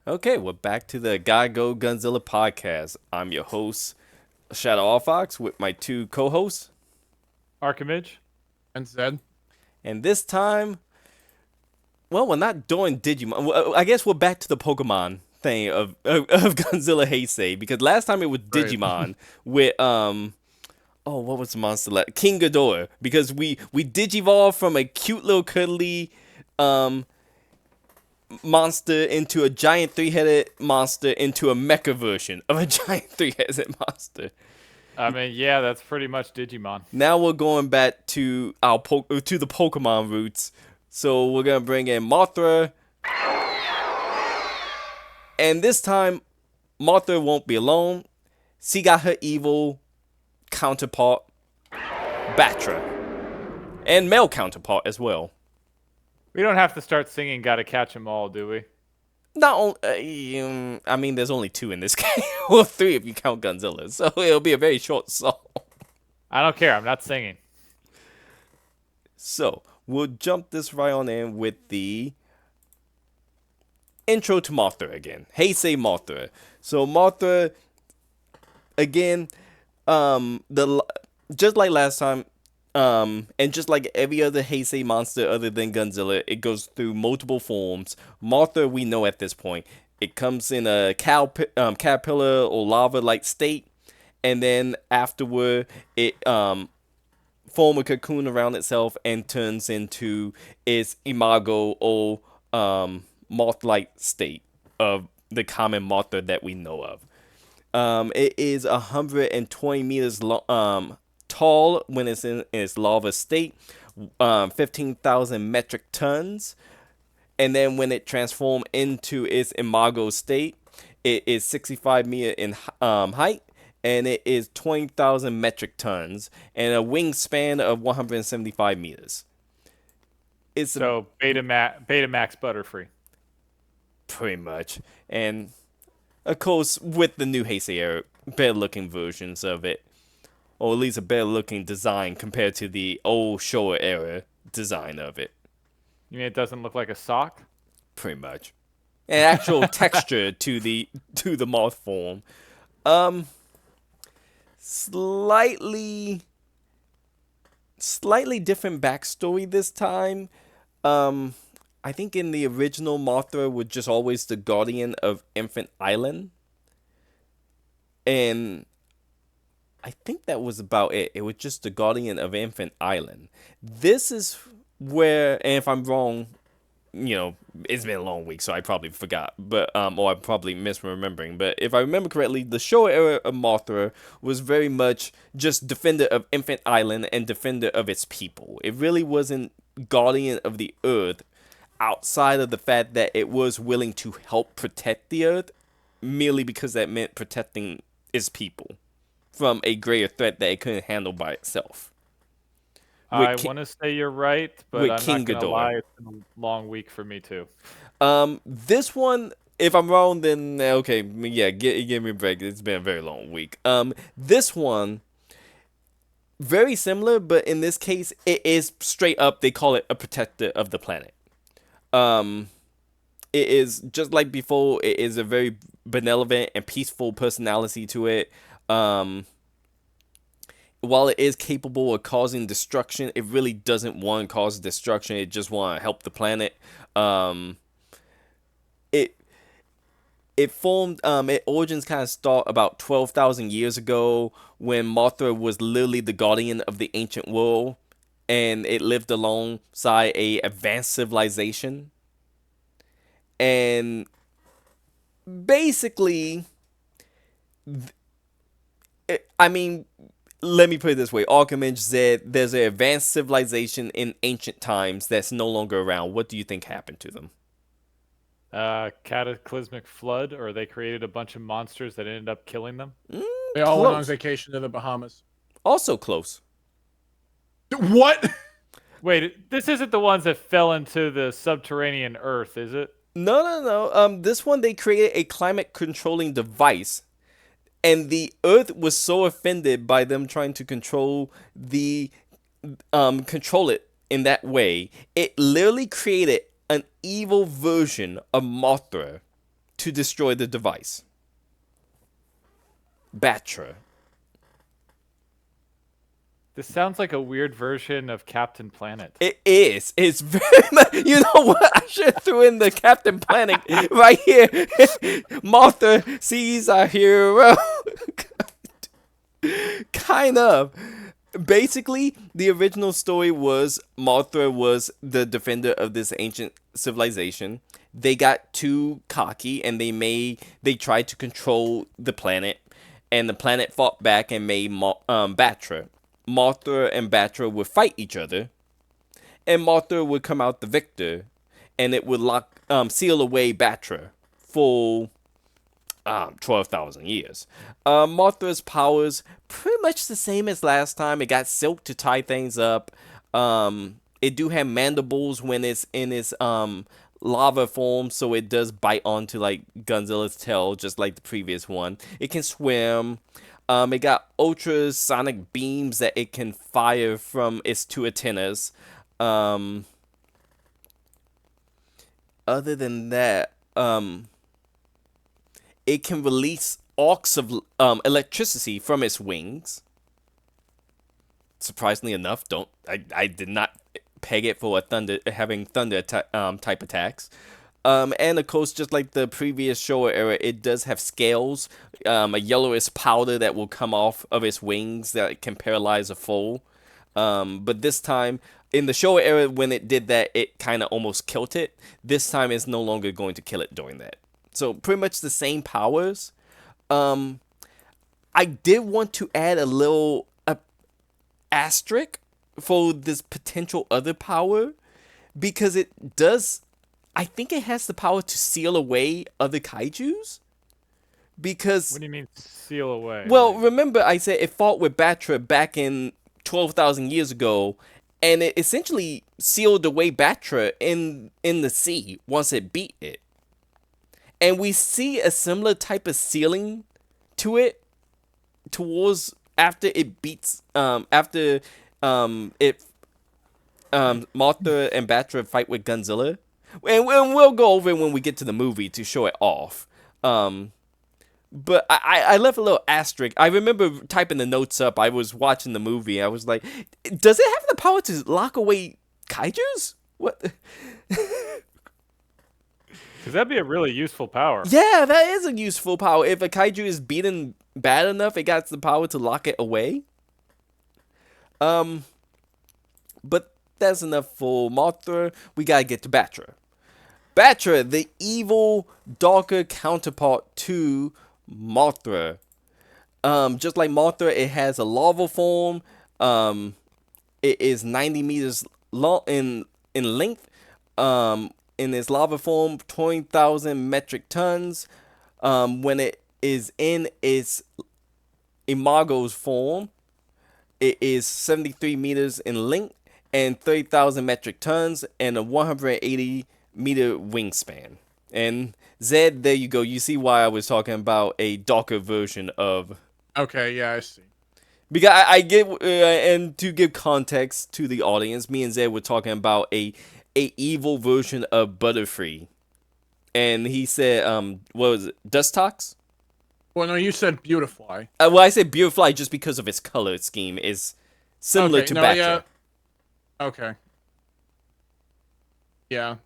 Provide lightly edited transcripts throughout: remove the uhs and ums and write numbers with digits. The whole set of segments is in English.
Okay, we're back to the Gotta Go Godzilla Podcast. I'm your host, Shadow Fox, with my two co-hosts. Archimage. And Zed. And this time, well, we're not doing Digimon. I guess we're back to the Pokemon thing of Godzilla Heisei, because last time it was Right. Digimon with what was the monster like? King Ghidorah, because we digivolved from a cute little cuddly monster into a giant three-headed monster into a mecha version of a giant three-headed monster. I mean, yeah, that's pretty much Digimon. Now we're going back to to the Pokemon roots. So we're gonna bring in Mothra, and this time Mothra won't be alone. She got her evil counterpart, Battra, and male counterpart as well. We don't have to start singing "Gotta Catch 'Em All," do we? Not only, I mean, there's only two in this game, or three if you count Godzilla. So it'll be a very short song. I don't care. I'm not singing. So we'll jump this right on in with the intro to Mothra again. Hesei Mothra. So Mothra, again, just like last time, and just like every other Heisei monster other than Godzilla, it goes through multiple forms. Mothra, we know at this point, it comes in a caterpillar or lava-like state, and then afterward, it form a cocoon around itself and turns into its imago or moth-like state of the common Mothra that we know of. It is 120 meters tall when it's in its larva state, 15,000 metric tons, and then when it transforms into its imago state, it is 65 meters in height, and it is 20,000 metric tons, and a wingspan of 175 meters. It's So Betamax Butterfree. pretty much, and of course with the new Heisei era, better looking versions of it. Or at least a better looking design compared to the old Showa era design of it. You mean it doesn't look like a sock? Pretty much. An actual texture to the moth form. Slightly different backstory this time. I think in the original Mothra was just always the guardian of Infant Island. And I think that was about it. It was just the guardian of Infant Island. This is where, and if I'm wrong, it's been a long week, so I probably forgot, but or I'm probably misremembering. But if I remember correctly, the Showa era of Mothra was very much just defender of Infant Island and defender of its people. It really wasn't guardian of the Earth, outside of the fact that it was willing to help protect the Earth, merely because that meant protecting its people from a greater threat that it couldn't handle by itself. I want to say you're right, but I'm King not going to Ghidorah. lie. It's been a long week for me, too. This one, if I'm wrong, then okay, yeah, give me a break. It's been a very long week. This one, very similar, but in this case, it is straight up, they call it a protector of the planet. It is, just like before, it is a very benevolent and peaceful personality to it. While it is capable of causing destruction, it really doesn't want to cause destruction. It just want to help the planet. It formed. Its origins kind of start about 12,000 years ago, when Mothra was literally the guardian of the ancient world, and it lived alongside a advanced civilization. And basically, I mean, let me put it this way. Archimage said there's an advanced civilization in ancient times that's no longer around. What do you think happened to them? Cataclysmic flood, or they created a bunch of monsters that ended up killing them? They all went on Close. vacation to the Bahamas. Also close. What? Wait, this isn't the ones that fell into the subterranean earth, is it? No. This one, they created a climate controlling device, and the Earth was so offended by them trying to control it in that way. It literally created an evil version of Mothra to destroy the device. Battra. This sounds like a weird version of Captain Planet. It is. It's very much. You know what? I should have threw in the Captain Planet right here. Mothra sees our hero. Kind of. Basically, the original story was Mothra was the defender of this ancient civilization. They got too cocky and they tried to control the planet, and the planet fought back and made Battra. Mothra and Battra would fight each other, and Mothra would come out the victor, and it would seal away Battra for 12,000 years. Mothra's powers pretty much the same as last time. It got silk to tie things up. It do have mandibles when it's in its lava form, so it does bite onto like Godzilla's tail, just like the previous one. It can swim. It got ultrasonic beams that it can fire from its two antennas. Other than that, it can release arcs of electricity from its wings. Surprisingly enough, I did not peg it for having thunder type attacks. And of course, just like the previous Showa era, it does have scales, a yellowish powder that will come off of its wings that can paralyze a foe. But this time, in the Showa era, when it did that, it kind of almost killed it. This time, it's no longer going to kill it doing that. So pretty much the same powers. I did want to add a little asterisk for this potential other power, because it does. I think it has the power to seal away other kaijus. Because What do you mean seal away? well, remember I said it fought with Battra back in 12,000 years ago, and it essentially sealed away Battra in the sea once it beat it. And we see a similar type of sealing to it towards after it beats Mothra and Battra fight with Godzilla. And we'll go over it when we get to the movie to show it off. But I left a little asterisk. I remember typing the notes up. I was watching the movie. I was like, does it have the power to lock away kaijus? What? Because that'd be a really useful power. Yeah, that is a useful power. If a kaiju is beaten bad enough, it got the power to lock it away. But that's enough for Mothra. We gotta get to Battra. Battra, the evil, darker counterpart to Mothra. Just like Mothra, it has a lava form. It is 90 meters long in length. In its lava form, 20,000 metric tons. When it is in its imago's form, it is 73 meters in length and 30,000 metric tons and a 180-meter wingspan. And Zed, there you go. You see why I was talking about a darker version of. Okay, yeah, I see. Because I get, and to give context to the audience, me and Zed were talking about a evil version of Butterfree, and he said, what was it, Dustox? Well, no, you said Beautifly. Well, I said Beautifly just because of its color scheme is similar to Battra. Yeah. Okay. Yeah.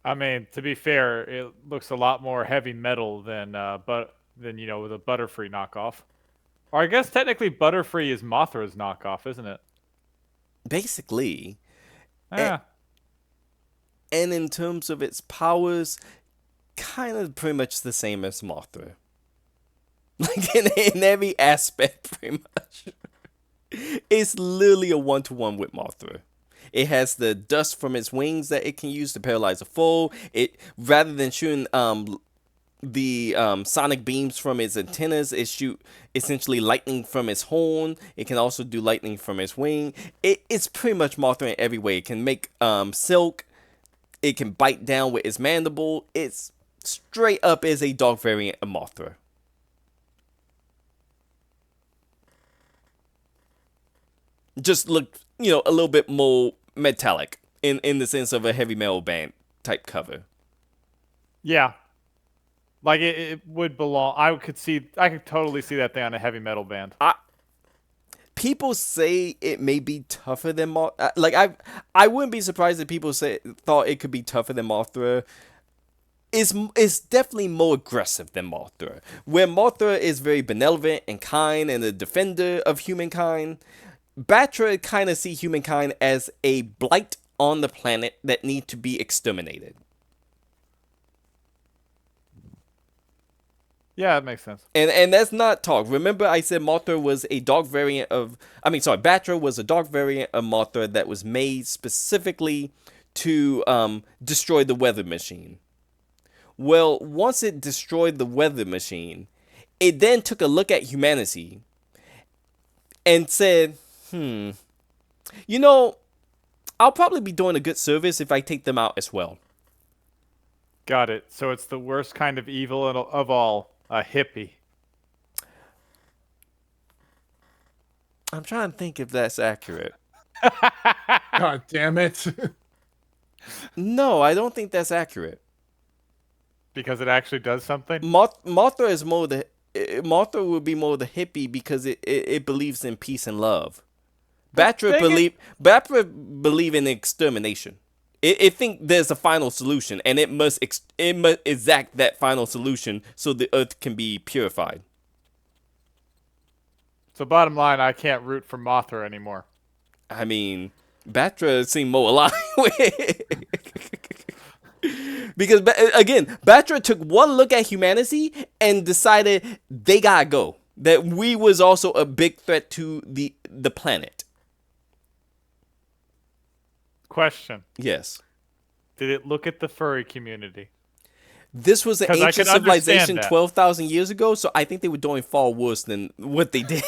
I mean, to be fair, it looks a lot more heavy metal than with a Butterfree knockoff. Or I guess technically Butterfree is Mothra's knockoff, isn't it? Basically. Yeah. And in terms of its powers, kind of pretty much the same as Mothra. Like in every aspect, pretty much. It's literally a one-to-one with Mothra. It has the dust from its wings that it can use to paralyze a foe. It, rather than shooting the sonic beams from its antennas, it shoot essentially lightning from its horn. It can also do lightning from its wing. It's pretty much Mothra in every way. It can make silk. It can bite down with its mandible. It's straight up is a dog variant of Mothra. Just look, a little bit more metallic in the sense of a heavy metal band type cover. Yeah. Like it would belong. I could totally see that thing on a heavy metal band. People say it may be tougher than Mothra. I wouldn't be surprised if people thought it could be tougher than Mothra. It's definitely more aggressive than Mothra. Where Mothra is very benevolent and kind and a defender of humankind, Battra kind of see humankind as a blight on the planet that need to be exterminated. Yeah, that makes sense. And that's not talk. Remember I said Mothra was a dog variant of... Battra was a dog variant of Mothra that was made specifically to destroy the weather machine. Well, once it destroyed the weather machine, it then took a look at humanity and said, you know, I'll probably be doing a good service if I take them out as well. Got it. So it's the worst kind of evil of all. A hippie. I'm trying to think if that's accurate. God damn it. No, I don't think that's accurate. Because it actually does something? Mothra is more the... Mothra would be more the hippie because it believes in peace and love. Battra believe in extermination. It think there's a final solution, and it must exact that final solution so the earth can be purified. So bottom line, I can't root for Mothra anymore. I mean, Battra seemed more alive because again, Battra took one look at humanity and decided they gotta go. That we was also a big threat to the planet. Question. Yes. Did it look at the furry community? This was an 'Cause I ancient can understand civilization that. 12,000 years ago, so I think they were doing far worse than what they did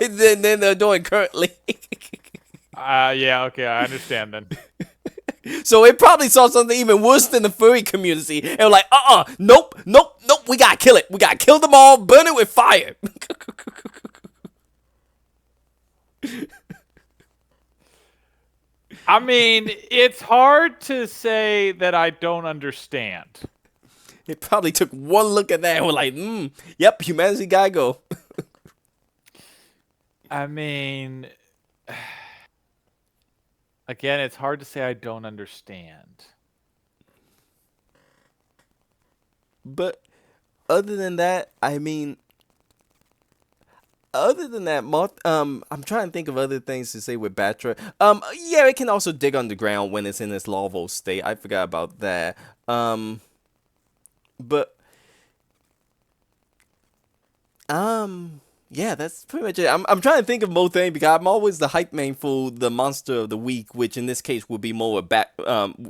than they're doing currently. Yeah, okay, I understand then. So it probably saw something even worse than the furry community, and were like, nope, we gotta kill it. We gotta kill them all, burn it with fire. I mean, it's hard to say that I don't understand. It probably took one look at that and were like, yep, humanity gotta go. I mean, again, it's hard to say I don't understand. But other than that, I'm trying to think of other things to say with Battra. Yeah, it can also dig underground when it's in its larval state. I forgot about that. Yeah, that's pretty much it. I'm trying to think of more things because I'm always the hype man for the monster of the week, which in this case would be more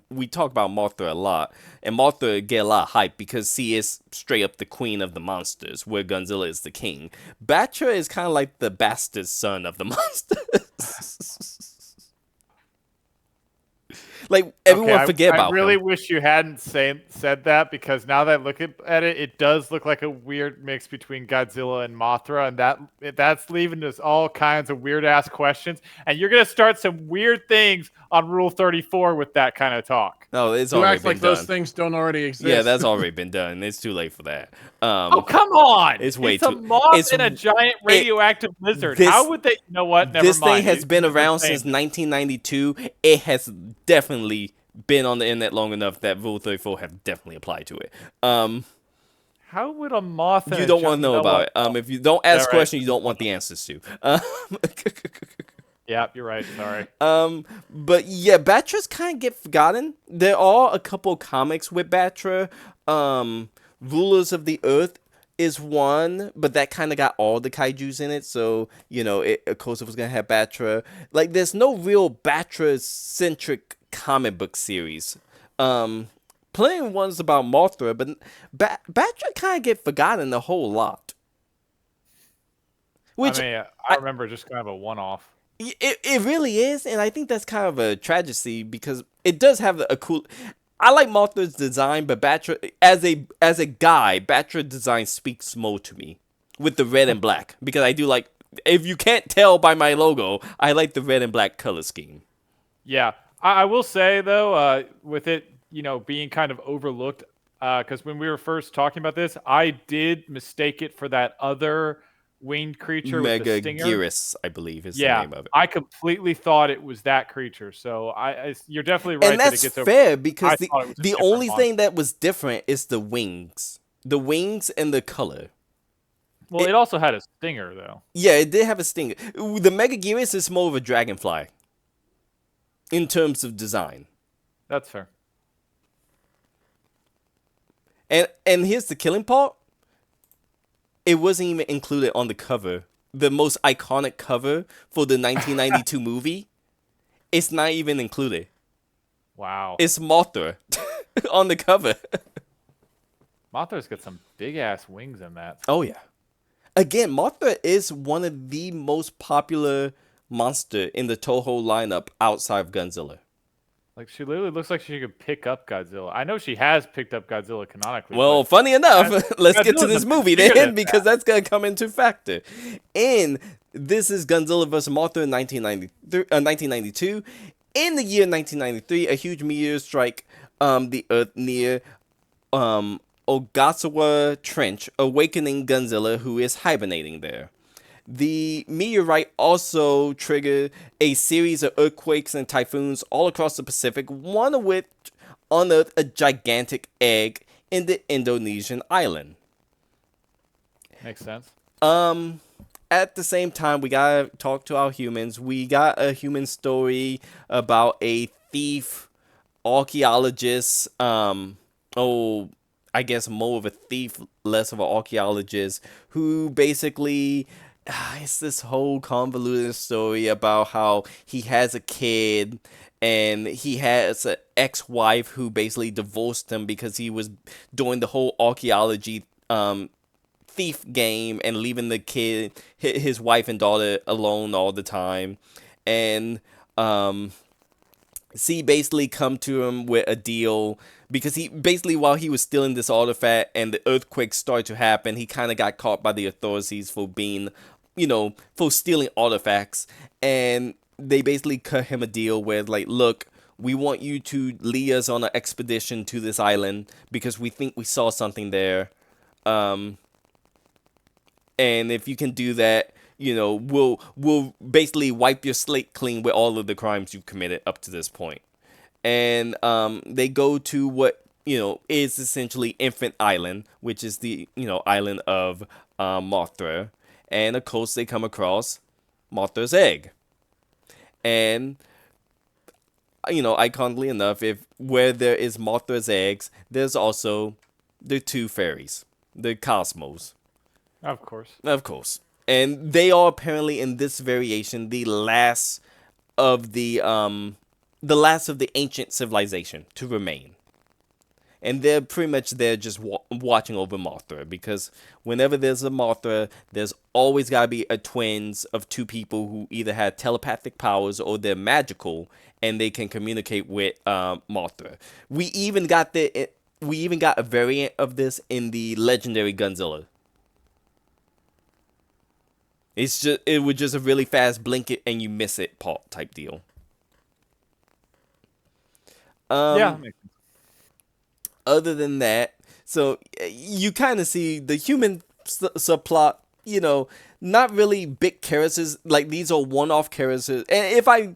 we talk about Mothra a lot, and Mothra get a lot of hype because she is straight up the queen of the monsters, where Godzilla is the king. Battra is kind of like the bastard son of the monsters. Like everyone forget about I really him. wish you hadn't said that, because now that I look at it, it does look like a weird mix between Godzilla and Mothra, and that's leaving us all kinds of weird ass questions. And you're gonna start some weird things on Rule 34 with that kind of talk. No, it's You already act been like done. those things don't already exist. Yeah, that's already been done. It's too late for that. Oh, come on! It's way a too- moth it's- and a giant radioactive lizard. this- How would they? You know what? Never This mind. thing has been It's around insane. since 1992. It has definitely been on the internet long enough that Rule 34 have definitely applied to it. How would a moth? And You a don't want to know about what? it. If you don't ask right. questions, you don't want the answers to. Yeah, you're right. Sorry. But yeah, Battra's kind of get forgotten. There are a couple comics with Battra. Rulers of the Earth is one, but that kind of got all the kaijus in it. So, of course it was going to have Battra. Like, there's no real Battra-centric comic book series. Plenty of ones about Mothra, but Battra kind of get forgotten a whole lot. Which I remember just kind of a one-off. It really is, and I think that's kind of a tragedy because it does have a cool... I like Mothra's design, but Battra, as a guy, Battra design speaks more to me with the red and black, because I do like... If you can't tell by my logo, I like the red and black color scheme. Yeah, I will say though, with it, being kind of overlooked, because when we were first talking about this, I did mistake it for that other winged creature with the Mega stinger. Gyrus, I believe, is the Yeah, name of it. I completely thought it was that creature. So you're definitely right And that it that's gets over. fair because I thought it was a the different only monster. thing that was different is the wings. The wings and the color. Well, it also had a stinger though. Yeah, it did have a stinger. The Mega Gyrus is more of a dragonfly in terms of design. That's fair. And here's the killing part. It wasn't even included on the cover. The most iconic cover for the 1992 movie. It's not even included. Wow. It's Mothra on the cover. Mothra's got some big ass wings in that. Oh yeah. Again, Mothra is one of the most popular monster in the Toho lineup outside of Godzilla. Like she literally looks like she could pick up Godzilla. I know she has picked up Godzilla canonically. Well, but funny enough, let's get to Godzilla's this a movie bit bigger then than because that's going to come into factor. And this is Godzilla vs. Mothra in 1992. In the year 1993, a huge meteor strike the Earth near Ogasawa Trench, awakening Godzilla, who is hibernating there. The meteorite also triggered a series of earthquakes and typhoons all across the Pacific, one of which unearthed a gigantic egg in the Indonesian island. makes sense. At the same time, we gotta talk to our humans. We got a human story about a thief, archaeologist, I guess more of a thief, less of an archaeologist, who basically it's this whole convoluted story about how he has a kid and he has an ex-wife who basically divorced him because he was doing the whole archaeology thief game and leaving the kid, his wife and daughter alone all the time. And C basically come to him with a deal because he basically, while he was stealing this artifact and the earthquakes started to happen, he kind of got caught by the authorities for being, for stealing artifacts. And they basically cut him a deal where, like, look, we want you to lead us on an expedition to this island because we think we saw something there. And if you can do that, we'll basically wipe your slate clean with all of the crimes you've committed up to this point. And they go to what is essentially Infant Island, which is the island of Mothra, and of course they come across Mothra's egg. And iconically enough, if where there is Mothra's eggs, there's also the two fairies, the Cosmos. Of course. Of course. And they are apparently in this variation the last of the ancient civilization to remain. And they're pretty much there just watching over Mothra, because whenever there's a Mothra, there's always got to be a twins of two people who either have telepathic powers or they're magical and they can communicate with Mothra. We even got a variant of this in the legendary Godzilla. It was just a really fast blink it and you miss it part type deal. Yeah. Other than that, so you kind of see the human subplot, not really big characters. Like, these are one-off characters. And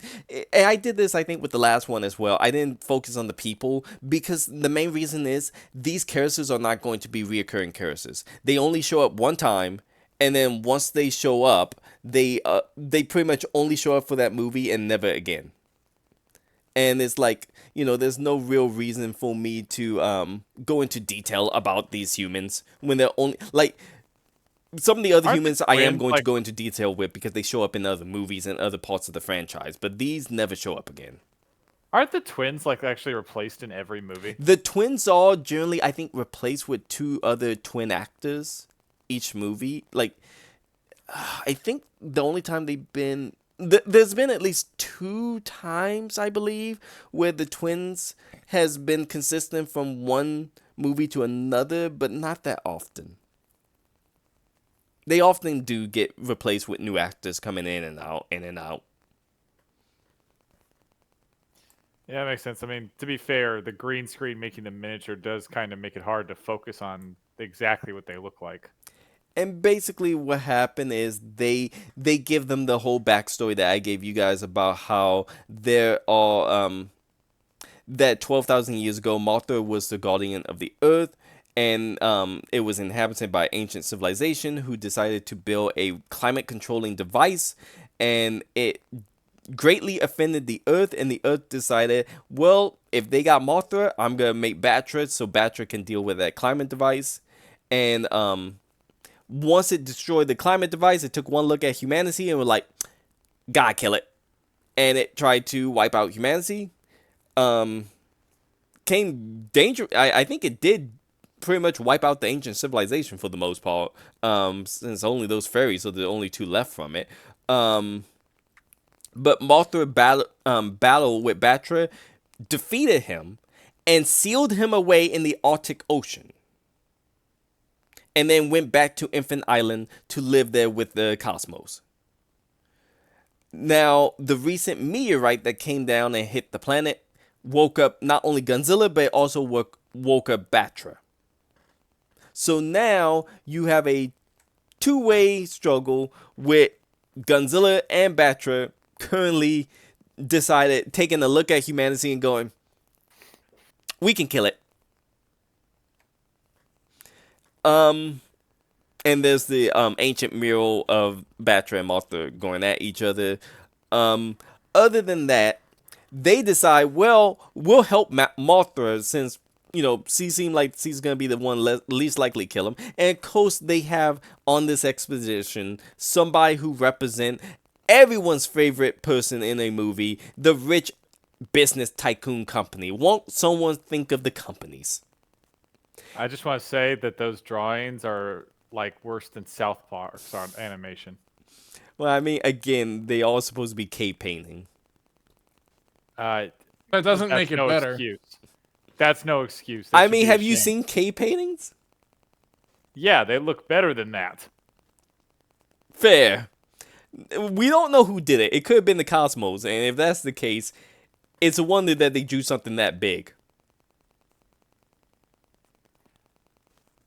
I did this, I think, with the last one as well. I didn't focus on the people because the main reason is these characters are not going to be reoccurring characters. They only show up one time. And then once they show up, they pretty much only show up for that movie and never again. And it's like, there's no real reason for me to go into detail about these humans when they're only, like, some of the other humans I am going to go into detail with because they show up in other movies and other parts of the franchise, but these never show up again. Aren't the twins actually replaced in every movie? The twins are generally, I think, replaced with two other twin actors each movie. Like, I think the only time they've been there's been at least 2 times, I believe, where the twins has been consistent from one movie to another, but not that often. They often do get replaced with new actors coming in and out. Yeah, that makes sense. I mean, to be fair, the green screen making the miniature does kind of make it hard to focus on exactly what they look like. And basically, what happened is they give them the whole backstory that I gave you guys about how they're all that 12,000 years ago, Mothra was the guardian of the earth, and it was inhabited by ancient civilization who decided to build a climate controlling device, and it greatly offended the earth, and the earth decided, well, if they got Mothra, I'm gonna make Battra so Battra can deal with that climate device. And once it destroyed the climate device, it took one look at humanity and was like, gotta kill it. And it tried to wipe out humanity. Came danger. I think it did pretty much wipe out the ancient civilization for the most part. Since only those fairies are the only two left from it. But Mothra battled with Battra, defeated him, and sealed him away in the Arctic Ocean. And then went back to Infant Island to live there with the cosmos. Now, the recent meteorite that came down and hit the planet woke up not only Godzilla, but it also woke up Battra. So now you have a two-way struggle with Godzilla and Battra currently taking a look at humanity and going, we can kill it. And there's the ancient mural of Battra and Mothra going at each other. Other than that, they decide, well, we'll help Mothra since, she seemed like she's going to be the one least likely to kill him. And of course, they have on this expedition somebody who represents everyone's favorite person in a movie, the rich business tycoon company. Won't someone think of the companies? I just want to say that those drawings are like worse than South Park's on animation. Well, I mean, again, they all supposed to be cave painting. That doesn't make it better. Excuse. That's no excuse. I mean, have you seen cave paintings? Yeah, they look better than that. Fair. We don't know who did it. It could have been the Cosmos, and if that's the case, it's a wonder that they drew something that big.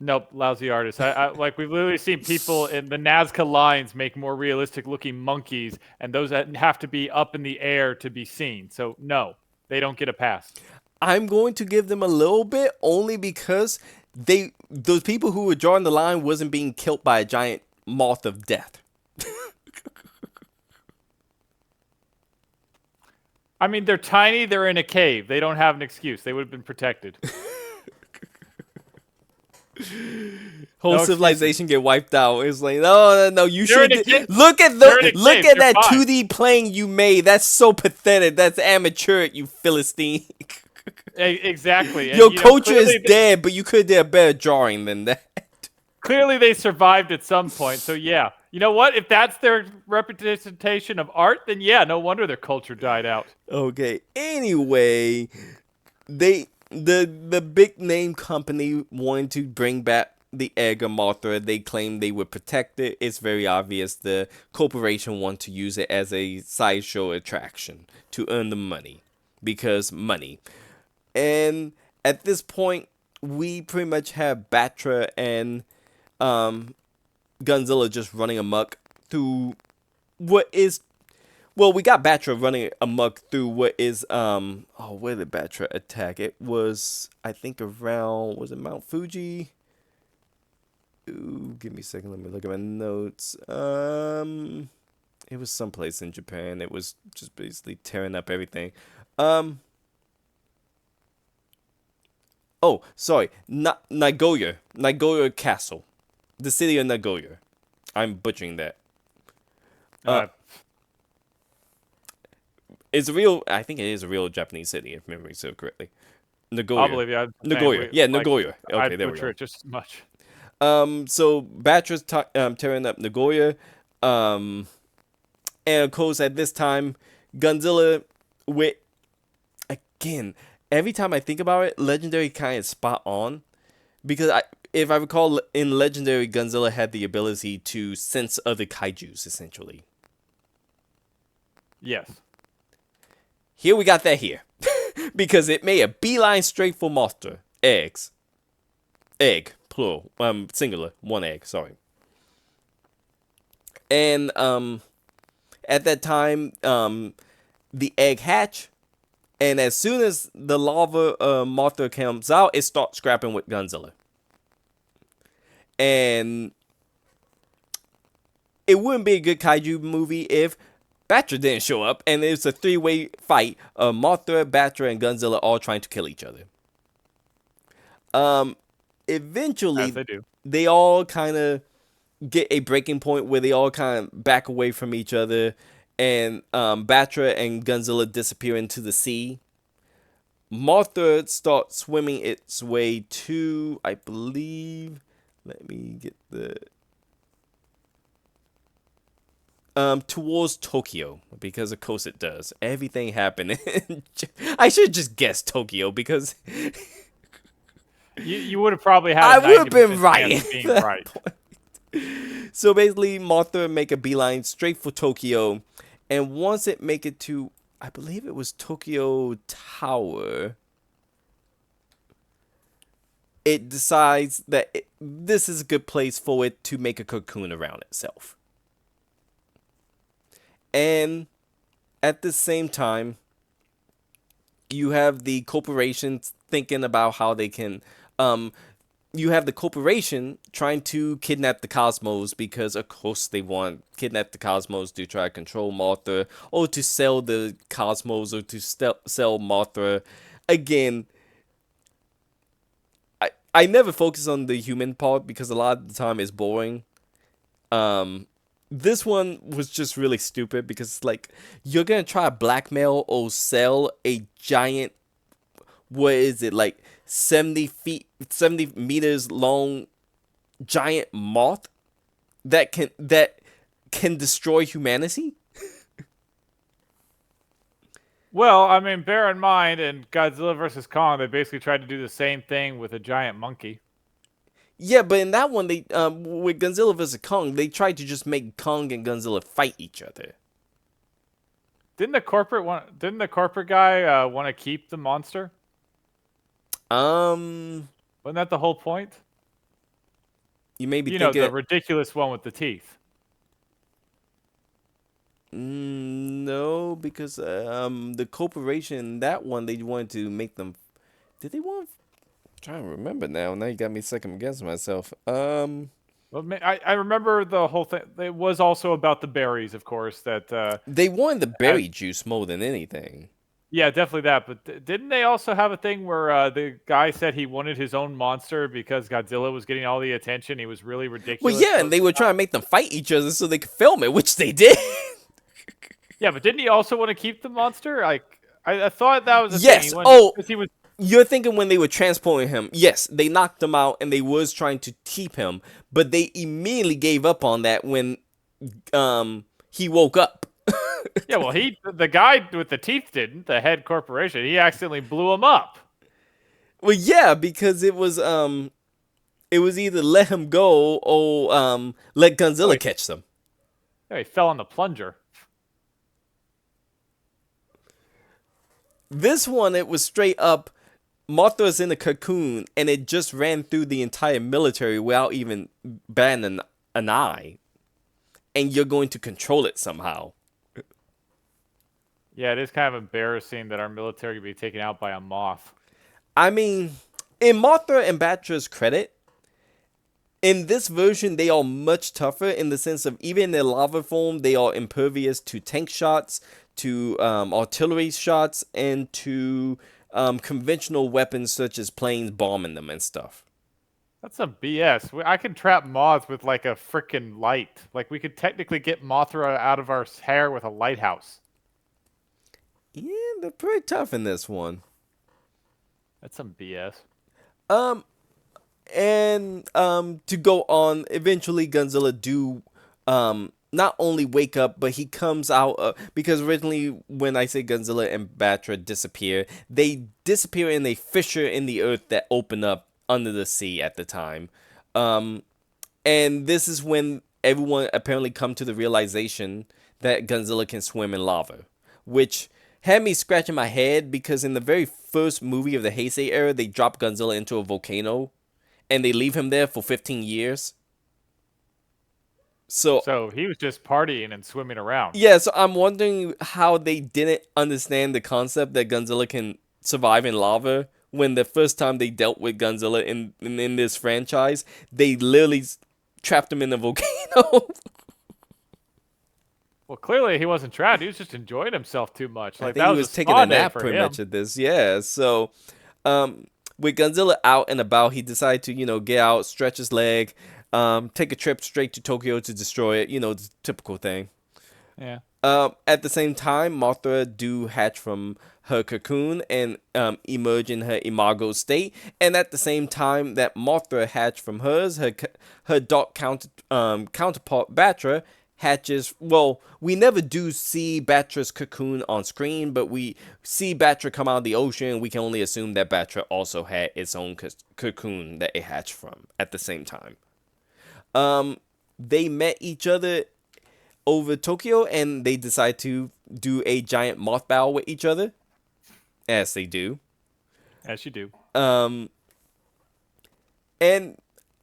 Nope, lousy artists. Like we've literally seen people in the Nazca lines make more realistic looking monkeys, and those that have to be up in the air to be seen. So no, they don't get a pass. I'm going to give them a little bit only because those people who were drawing the line wasn't being killed by a giant moth of death. I mean, they're tiny. They're in a cave. They don't have an excuse. They would have been protected. Whole civilization get wiped out. It's like, no, you should look at that 2D plane you made. That's so pathetic. That's amateur, you Philistine. Exactly. Your culture is dead, but you could do a better drawing than that. Clearly, they survived at some point. So yeah, you know what? If that's their representation of art, then yeah, no wonder their culture died out. Okay. Anyway, The big name company wanted to bring back the egg of Mothra. They claim they would protect it. It's very obvious the corporation want to use it as a sideshow attraction to earn the money. Because money. And at this point, we pretty much have Battra and Godzilla just running amok through what is... Well, we got Battra running amok through what is, where did Battra attack? It was, I think, around, was it Mount Fuji? Ooh, give me a second, let me look at my notes. It was someplace in Japan. It was just basically tearing up everything. Nagoya. Nagoya Castle. The city of Nagoya. I'm butchering that. It's a real. I think it is a real Japanese city, if memory serves correctly. Nagoya. I believe you. Nagoya. Yeah, Nagoya. Okay, there we go. It just as much. So Battra's tearing up Nagoya. And of course, at this time, Godzilla again. Every time I think about it, Legendary kind of spot on, because if I recall, in Legendary, Godzilla had the ability to sense other kaiju's essentially. Yes. Here we got that here. because it made a beeline straight for Mothra. Egg, plural, singular, one egg, sorry. And at that time, the egg hatch, and as soon as the lava Mothra comes out, it starts scrapping with Godzilla. And it wouldn't be a good kaiju movie if Battra didn't show up, and it's a three-way fight of Mothra, Battra, and Godzilla all trying to kill each other. Eventually, As they do. They all kind of get a breaking point where they all kind of back away from each other, and Battra and Godzilla disappear into the sea. Mothra starts swimming its way to, I believe, let me get the... towards Tokyo, because of course it does. Everything happened. I should just guess Tokyo, because... You would have probably had. I would have been right. Being right. So basically, Mothra make a beeline straight for Tokyo, and once it make it to, I believe it was Tokyo Tower, it decides that this is a good place for it to make a cocoon around itself. And at the same time, you have the corporations thinking about how they can... you have the corporation trying to kidnap the Cosmos because, of course, they want to kidnap the Cosmos to try to control Mothra, or to sell the Cosmos, or to sell Mothra. Again, I never focus on the human part because a lot of the time it's boring. This one was just really stupid because, like, you're gonna try to blackmail or sell a giant, what is it, like 70 meters long giant moth that can destroy humanity? Well, I mean, bear in mind, in Godzilla vs. Kong, they basically tried to do the same thing with a giant monkey. Yeah, but in that one, they with Godzilla vs. Kong, they tried to just make Kong and Godzilla fight each other. Didn't the corporate guy want to keep the monster? Wasn't that the whole point? You may be thinking the ridiculous one with the teeth. No, because the corporation, that one, they wanted to make them. Did they want? I'm trying to remember now. Now you got me second guessing myself. Well, I remember the whole thing. It was also about the berries, of course. That they wanted the berry juice more than anything. Yeah, definitely that. But didn't they also have a thing where the guy said he wanted his own monster because Godzilla was getting all the attention? He was really ridiculous. Well, yeah, and they were trying to make them fight each other so they could film it, which they did. Yeah, but didn't he also want to keep the monster? Like, I thought that was yes. Thing. He was. You're thinking when they were transporting him. Yes, they knocked him out and they was trying to keep him, but they immediately gave up on that when he woke up. Yeah, well, the guy with the teeth didn't. The head corporation, he accidentally blew him up. Well, yeah, because it was either let him go or let Godzilla catch them. Yeah, he fell on the plunger. This one, it was straight up. Mothra's in a cocoon, and it just ran through the entire military without even batting an eye. And you're going to control it somehow. Yeah, it is kind of embarrassing that our military could be taken out by a moth. I mean, in Mothra and Battra's credit, in this version, they are much tougher in the sense of even in their lava form, they are impervious to tank shots, to artillery shots, and to conventional weapons such as planes bombing them and stuff. That's some BS. I can trap moths with like a freaking light. Like we could technically get Mothra out of our hair with a lighthouse. Yeah, they're pretty tough in this one. That's some BS. And to go on, eventually Godzilla do not only wake up, but he comes out because originally when I say Godzilla and Battra disappear, they disappear in a fissure in the earth that opened up under the sea at the time. And this is when everyone apparently come to the realization that Godzilla can swim in lava, which had me scratching my head because in the very first movie of the Heisei era, they drop Godzilla into a volcano and they leave him there for 15 years. So he was just partying and swimming around. Yeah, so I'm wondering how they didn't understand the concept that Godzilla can survive in lava when the first time they dealt with Godzilla in this franchise, they literally trapped him in a volcano. Well, clearly he wasn't trapped. He was just enjoying himself too much. I Like think that he was was a taking spa a day nap for pretty him. much at this. Yeah, so with Godzilla out and about, he decided to, get out, stretch his leg, take a trip straight to Tokyo to destroy it. The typical thing. Yeah. At the same time, Mothra do hatch from her cocoon and emerge in her imago state. And at the same time that Mothra hatched from hers, her dark counterpart Battra hatches. Well, we never do see Battra's cocoon on screen, but we see Battra come out of the ocean. We can only assume that Battra also had its own cocoon that it hatched from at the same time. They met each other over Tokyo, and they decide to do a giant moth battle with each other, as they do. As you do. And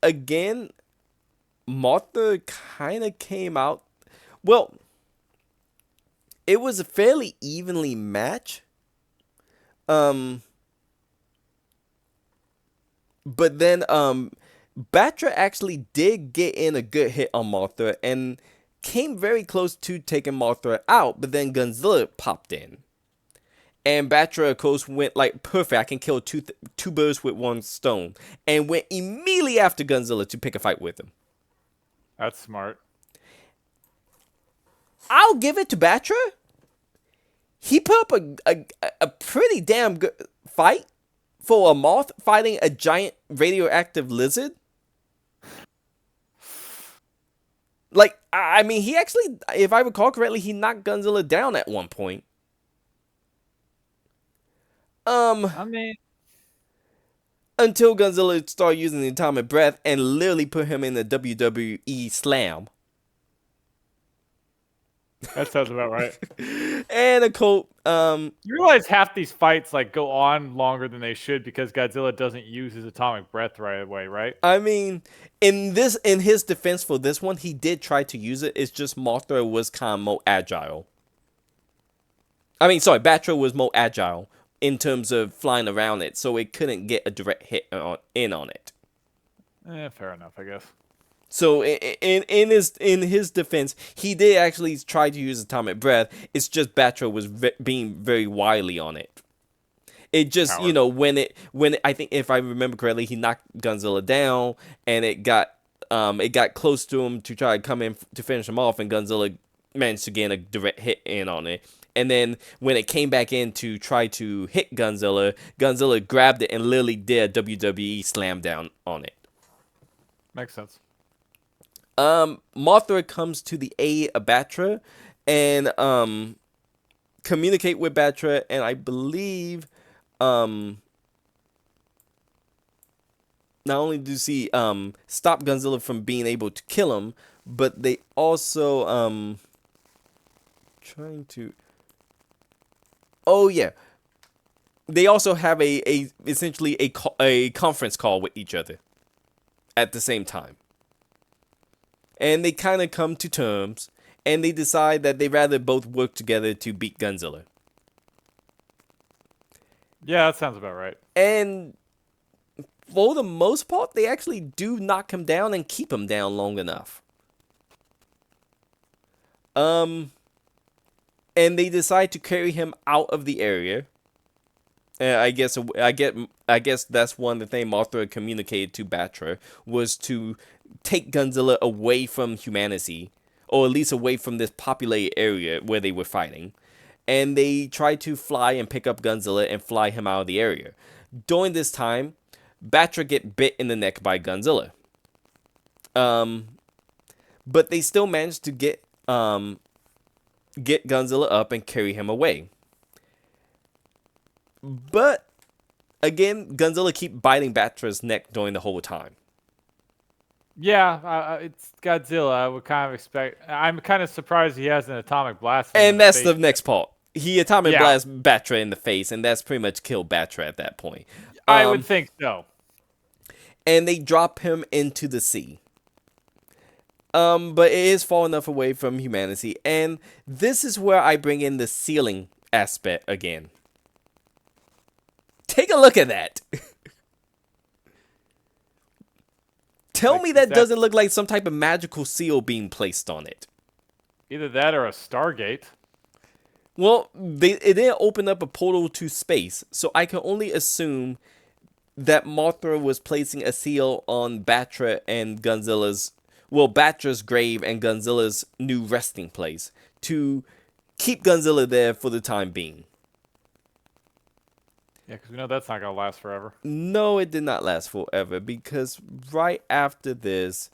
again, Mothra kind of came out. Well, it was a fairly evenly match. But then Battra actually did get in a good hit on Mothra and came very close to taking Mothra out, but then Godzilla popped in. And Battra, of course, went like, perfect, I can kill two birds with one stone. And went immediately after Godzilla to pick a fight with him. That's smart. I'll give it to Battra. He put up a pretty damn good fight for a moth fighting a giant radioactive lizard. Like, I mean, he actually, if I recall correctly, he knocked Godzilla down at one point. I mean, until Godzilla started using the atomic breath and literally put him in the WWE slam. that sounds about right. And a quote, You realize half these fights like go on longer than they should because Godzilla doesn't use his atomic breath right away, right? I mean, in his defense for this one, he did try to use it. It's just Mothra was kind of more agile. I mean, sorry, Battra was more agile in terms of flying around it, so it couldn't get a direct hit on it. Fair enough, I guess. So in his defense, he did actually try to use atomic breath. It's just Battra was being very wily on it. It just, when I think if I remember correctly, he knocked Godzilla down and it got close to him to try to come in to finish him off, and Godzilla managed to get a direct hit in on it. And then when it came back in to try to hit Godzilla, Godzilla grabbed it and literally did a WWE slam down on it. Makes sense. Mothra comes to the aid of Battra and communicate with Battra, and I believe not only do see stop Godzilla from being able to kill him, but they also trying to. Oh yeah, they also have essentially a conference call with each other at the same time. And they kind of come to terms, and they decide that they'd rather both work together to beat Godzilla. Yeah, that sounds about right. And for the most part, they actually do knock him down and keep him down long enough. And they decide to carry him out of the area. I guess that's one of the things Mothra communicated to Battra was to take Godzilla away from humanity, or at least away from this populated area where they were fighting. And they try to fly and pick up Godzilla and fly him out of the area. During this time, Battra get bit in the neck by Godzilla. But they still managed to get Godzilla up and carry him away. But again, Godzilla keep biting Battra's neck during the whole time. Yeah, it's Godzilla. I would kind of expect. I'm kind of surprised he has an atomic blast. And that's the next part. He atomic Yeah. blasts Battra in the face, and that's pretty much killed Battra at that point. I would think so. And they drop him into the sea. But it is far enough away from humanity, and this is where I bring in the sealing aspect again. Take a look at that. Tell me that doesn't look like some type of magical seal being placed on it. Either that or a Stargate. Well, it didn't open up a portal to space, so I can only assume that Mothra was placing a seal on Battra and Godzilla's, well, Battra's grave and Godzilla's new resting place to keep Godzilla there for the time being. Yeah, because we know that's not going to last forever. No, it did not last forever, because right after this,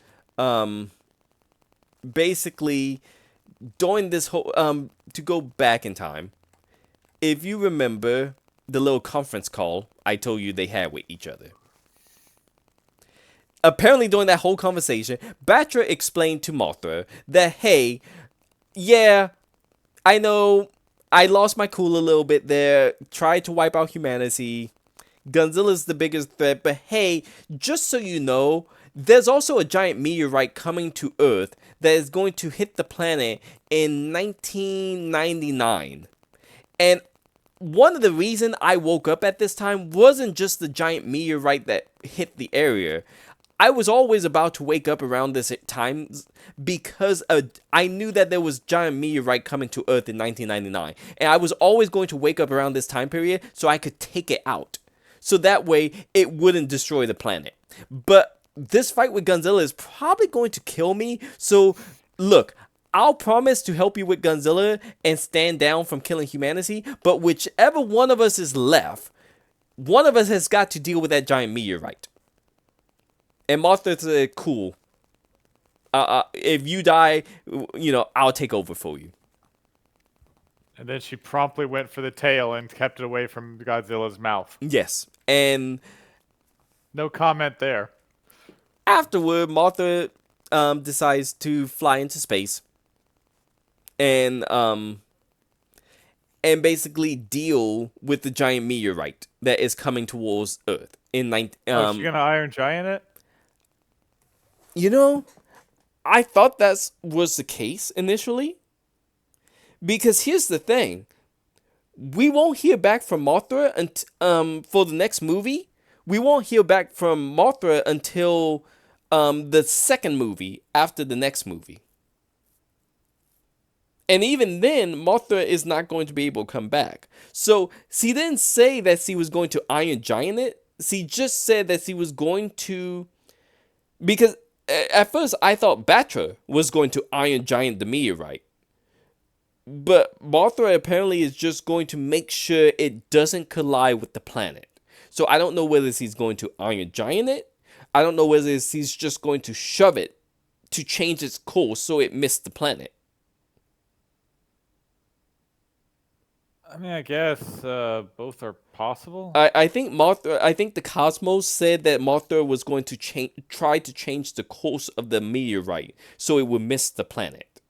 basically, during this whole, to go back in time, if you remember the little conference call I told you they had with each other. Apparently, during that whole conversation, Battra explained to Mothra that, hey, yeah, I know I lost my cool a little bit there, tried to wipe out humanity. Godzilla's the biggest threat, but hey, just so you know, there's also a giant meteorite coming to Earth that is going to hit the planet in 1999. And one of the reasons I woke up at this time wasn't just the giant meteorite that hit the area. I was always about to wake up around this time because I knew that there was giant meteorite coming to Earth in 1999. And I was always going to wake up around this time period so I could take it out. So that way it wouldn't destroy the planet. But this fight with Godzilla is probably going to kill me. So look, I'll promise to help you with Godzilla and stand down from killing humanity. But whichever one of us is left, one of us has got to deal with that giant meteorite. And Mothra said, cool. If you die, I'll take over for you. And then she promptly went for the tail and kept it away from Godzilla's mouth. Yes. And no comment there. Afterward, Mothra decides to fly into space and basically deal with the giant meteorite that is coming towards Earth. Is she gonna Iron Giant it? I thought that was the case initially. Because here's the thing. We won't hear back from Mothra for the next movie. We won't hear back from Mothra until the second movie after the next movie. And even then, Mothra is not going to be able to come back. So, she didn't say that she was going to Iron Giant it. She just said that she was going to... Because at first, I thought Battra was going to Iron Giant the meteorite. But Mothra apparently is just going to make sure it doesn't collide with the planet. So I don't know whether she's going to Iron Giant it. I don't know whether she's just going to shove it to change its course so it missed the planet. I mean, I guess both are possible. I think the Cosmos said that Mothra was going to try to change the course of the meteorite so it would miss the planet.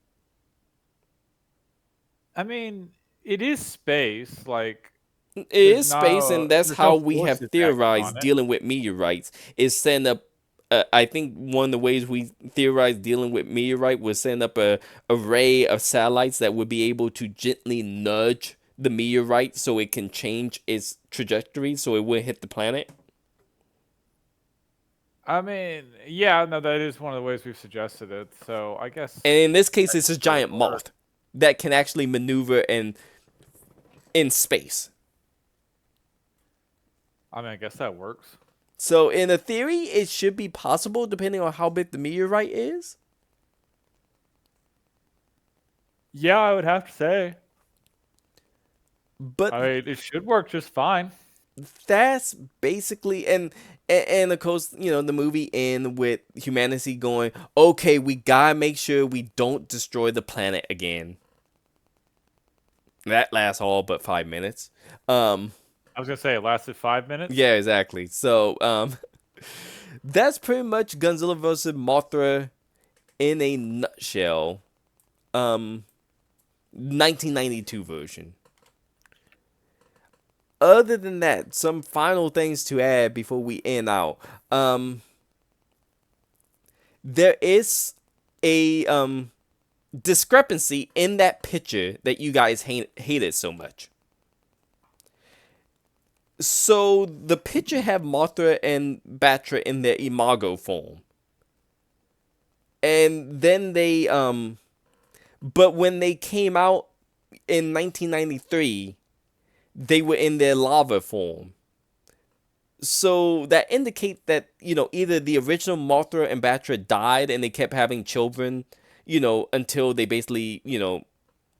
I mean, it is space, like... It is space, and that's how we have theorized dealing with meteorites, is send up, I think one of the ways we theorized dealing with meteorite was send up a array of satellites that would be able to gently nudge the meteorite so it can change its trajectory so it wouldn't hit the planet. I mean, yeah, no, that is one of the ways we've suggested it, so I guess... And in this case, it's a giant moth that can actually maneuver in space. I mean, I guess that works. So, in a theory, it should be possible, depending on how big the meteorite is. Yeah, I would have to say. But it should work just fine. That's basically, and of course, the movie ends with humanity going, okay, we gotta make sure we don't destroy the planet again. That lasts all but 5 minutes. I was gonna say it lasted 5 minutes. Yeah, exactly. So, that's pretty much Godzilla vs. Mothra in a nutshell. 1992 version. other than that, some final things to add before we end out. There is a discrepancy in that picture that you guys hated so much. So the picture have Mothra and Battra in their imago form. And then they but when they came out in 1993, they were in their lava form. So that indicates that, either the original Mothra and Battra died and they kept having children, until they basically,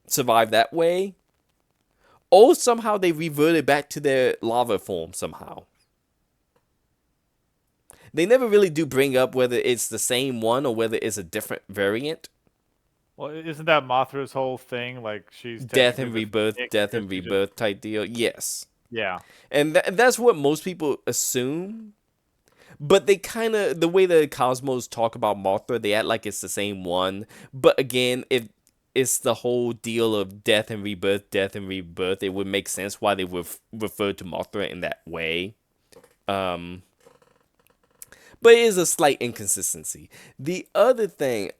survived that way. Or somehow they reverted back to their lava form somehow. They never really do bring up whether it's the same one or whether it's a different variant. Well, isn't that Mothra's whole thing? Like, she's Death and rebirth type deal. Yes. Yeah. And that's what most people assume. But they kind of, the way the Cosmos talk about Mothra, they act like it's the same one. But again, if it's the whole deal of death and rebirth, it would make sense why they would refer to Mothra in that way. But it is a slight inconsistency. The other thing,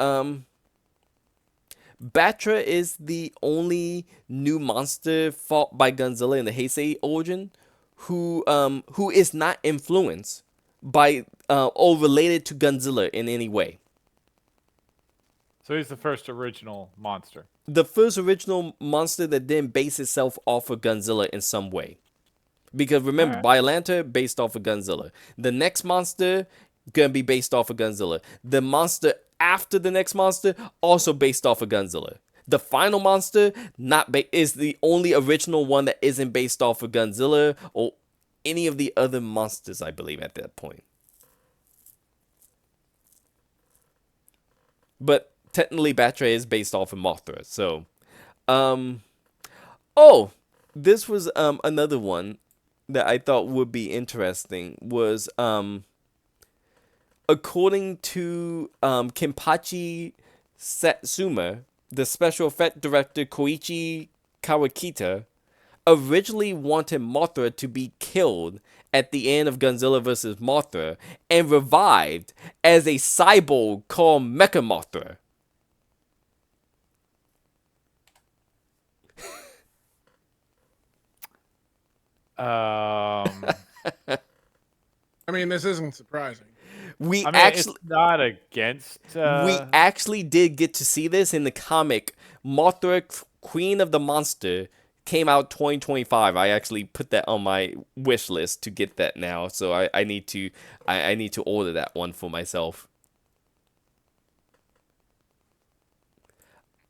Battra is the only new monster fought by Godzilla in the Heisei origin who is not influenced by or related to Godzilla in any way. So he's the first original monster. The first original monster that didn't base itself off of Godzilla in some way. Because remember, Biolanta based off of Godzilla. The next monster gonna be based off of Godzilla. The monster after the next monster also based off of Godzilla. The final monster is the only original one that isn't based off of Godzilla or any of the other monsters, I believe, at that point. But technically, Battra is based off of Mothra. So, this was another one that I thought would be interesting. Was according to Kenpachi Satsuma, the special effect director Koichi Kawakita originally wanted Mothra to be killed at the end of Godzilla vs. Mothra and revived as a cyborg called Mecha Mothra. I mean, this isn't surprising. It's not against. We actually did get to see this in the comic. Mothra, Queen of the Monster, came out 2025. I actually put that on my wish list to get that now. So I need to order that one for myself.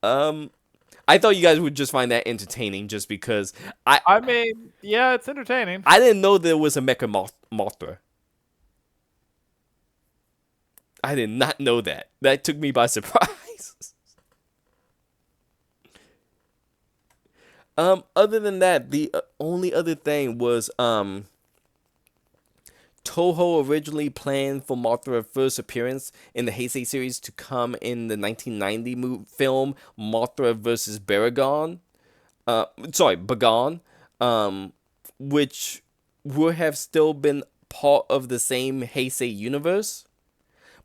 I thought you guys would just find that entertaining, just because I mean, yeah, it's entertaining. I didn't know there was a Mecha Mothra. I did not know that. That took me by surprise. Other than that, the only other thing was Toho originally planned for Mothra's first appearance in the Heisei series to come in the 1990 film Mothra vs. Bagon, which would have still been part of the same Heisei universe.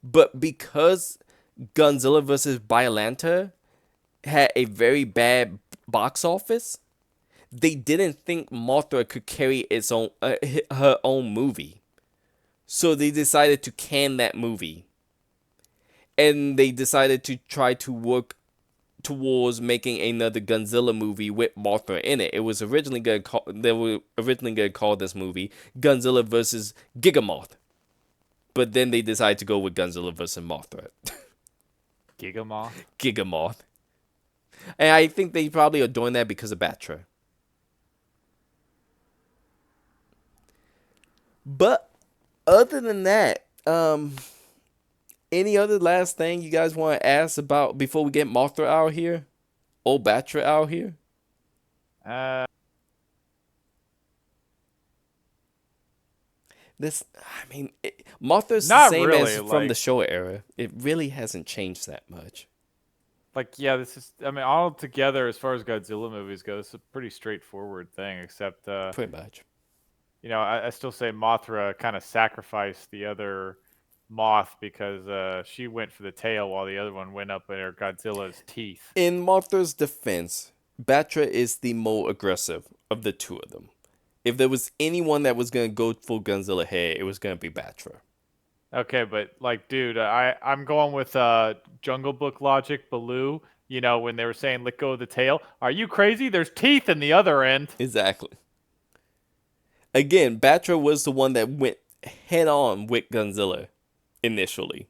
But because Godzilla vs. Biolanta had a very bad box office, they didn't think Mothra could carry its own her own movie. So they decided to can that movie. And they decided to try to work towards making another Godzilla movie with Mothra in it. It was originally going to call this movie Godzilla vs. Gigamoth. But then they decided to go with Godzilla vs. Mothra. Gigamoth. And I think they probably are doing that because of Battra. But other than that, any other last thing you guys want to ask about before we get Mothra out here? Or Battra out here? Mothra's the same really, as from the Showa era. It really hasn't changed that much. All together, as far as Godzilla movies go, it's a pretty straightforward thing, except pretty much. I still say Mothra kind of sacrificed the other moth because she went for the tail while the other one went up in her Godzilla's teeth. In Mothra's defense, Battra is the more aggressive of the two of them. If there was anyone that was going to go full Godzilla head, it was going to be Battra. Okay, but dude, I'm going with Jungle Book logic, Baloo. When they were saying let go of the tail. Are you crazy? There's teeth in the other end. Exactly. Again, Battra was the one that went head on with Godzilla initially.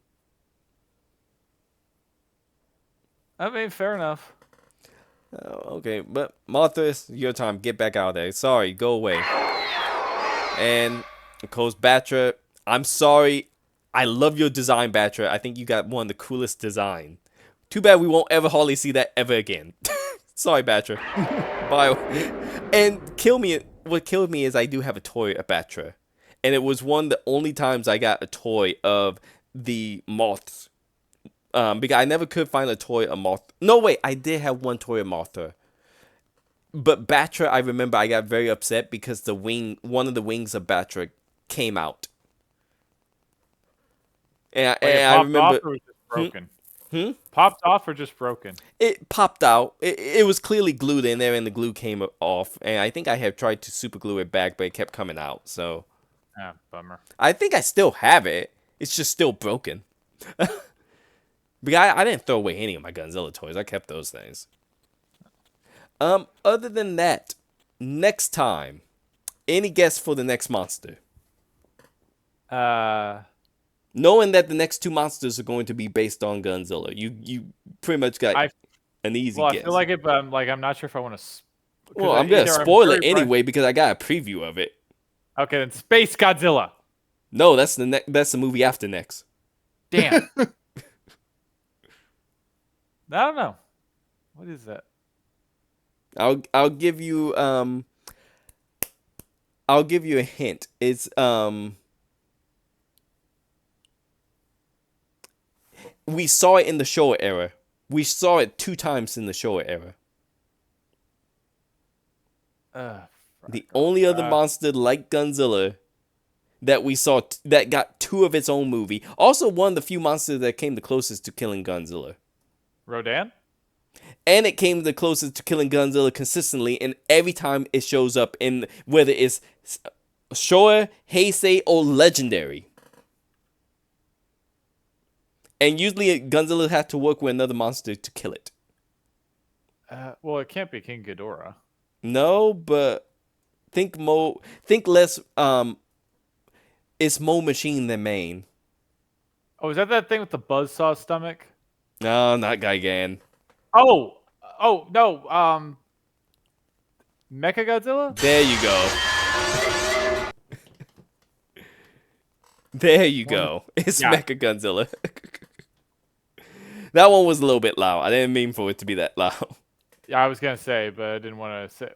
I mean, fair enough. Okay, but Mothra, it's your time. Get back out there. Sorry, go away. And of course, Battra, I'm sorry. I love your design, Battra. I think you got one of the coolest design. Too bad we won't ever hardly see that ever again. Sorry, Battra. Bye. And what killed me is I do have a toy of Battra. And it was one of the only times I got a toy of the moths. Because I never could find a toy of Mothra. No, wait, I did have one toy of Mothra. But Battra, I remember I got very upset because one of the wings of Battra came out. And I remember off or was just broken? Popped off or just broken? It popped out. It was clearly glued in there, and the glue came off. And I think I have tried to super glue it back, but it kept coming out. So, Bummer. I think I still have it. It's just still broken. Because I didn't throw away any of my Godzilla toys. I kept those things. Other than that, next time, any guess for the next monster? Knowing that the next two monsters are going to be based on Godzilla, you pretty much got an easy guess. I feel like it, but I'm not sure if I want to. Well, I'm gonna spoil it anyway because I got a preview of it. Okay, then Space Godzilla. No, that's the movie after next. Damn. I don't know. What is that? I'll give you a hint. It's we saw it in the Showa era. We saw it 2 times in the Showa era. The only other monster like Godzilla that we saw that got 2 of its own movie. Also one of the few monsters that came the closest to killing Godzilla. Rodan? And it came the closest to killing Godzilla consistently, and every time it shows up in whether it's Showa, Heisei, or Legendary. And usually Godzilla has to work with another monster to kill it. Well, it can't be King Ghidorah. No, but think less it's more machine than main. Oh, is that thing with the buzzsaw stomach? No, not Gigan. Oh no. Mechagodzilla? There you go. There you go. It's Mechagodzilla. That one was a little bit loud. I didn't mean for it to be that loud. Yeah, I was gonna say, but I didn't want to say.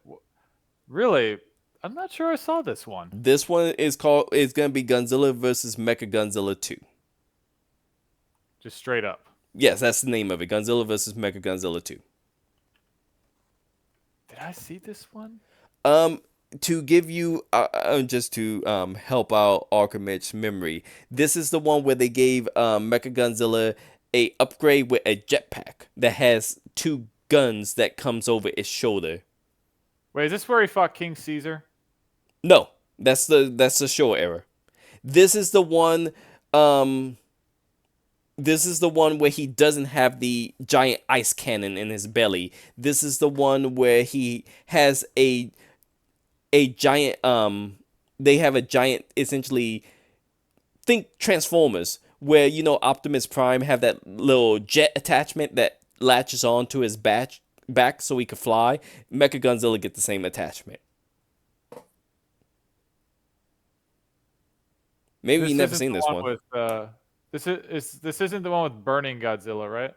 Really, I'm not sure I saw this one. This one is gonna be Godzilla versus Mechagodzilla 2. Just straight up. Yes, that's the name of it. Godzilla versus Mechagodzilla 2. Did I see this one? To give you just to help out Archimedes' memory, this is the one where they gave Mechagodzilla a upgrade with a jetpack that has 2 guns that comes over its shoulder. Wait, is this where he fought King Caesar? No, that's the Showa era. This is the one. This is the one where he doesn't have the giant ice cannon in his belly. This is the one where he has a giant. They have a giant. Essentially, think Transformers, where Optimus Prime have that little jet attachment that latches onto his back so he could fly. Mechagodzilla get the same attachment. Maybe you've never seen this one. With, this isn't the one with burning Godzilla, right?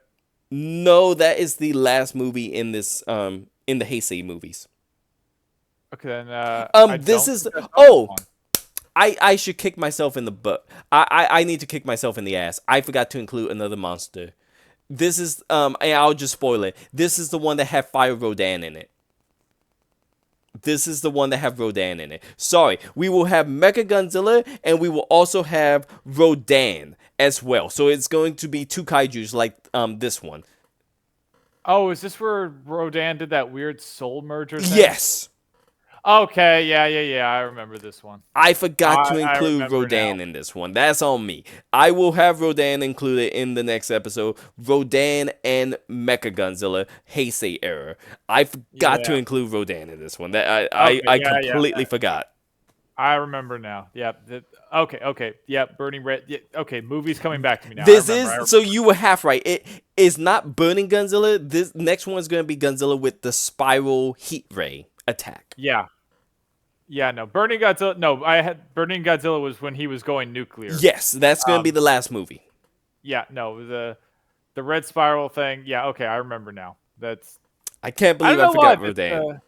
No, that is the last movie in this in the Heisei movies. Okay, then. I should kick myself in the butt. I need to kick myself in the ass. I forgot to include another monster. This is and I'll just spoil it. This is the one that had Fire Rodan in it. This is the one that have Rodan in it. Sorry, we will have Mechagodzilla, and we will also have Rodan as well. So it's going to be 2 kaijus like this one. Oh, is this where Rodan did that weird soul merger thing? Yes. Okay, yeah. I remember this one. I forgot to I include remember Rodan now. in this one. That's on me. I will have Rodan included in the next episode. Rodan and Mechagodzilla Heisei era. I forgot to Yeah. include Rodan in this one. That I Okay, yeah. completely forgot. I remember now. Yep. Okay. Yep. Burning Red. Yeah, okay, movie's coming back to me now. This I remember. is so you were half right. It is not Burning Godzilla. This next one is going to be Godzilla with the spiral heat ray attack. Yeah. Yeah, no. Burning Godzilla. No, Burning Godzilla was when he was going nuclear. Yes, that's going to be the last movie. Yeah, no. The red spiral thing. Yeah, okay, I remember now. I can't I believe don't I know why, forgot but, Rodan.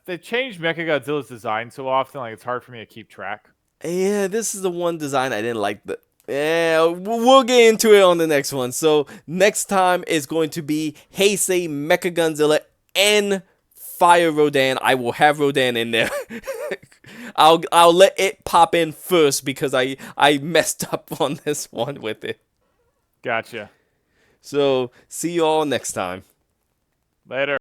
they changed Mechagodzilla's design so often, like it's hard for me to keep track. Yeah, this is the one design I didn't like. Yeah, we'll get into it on the next one. So next time is going to be Heisei Mechagodzilla and Fire Rodan. I will have Rodan in there. I'll let it pop in first because I messed up on this one with it. Gotcha. So see you all next time. Later.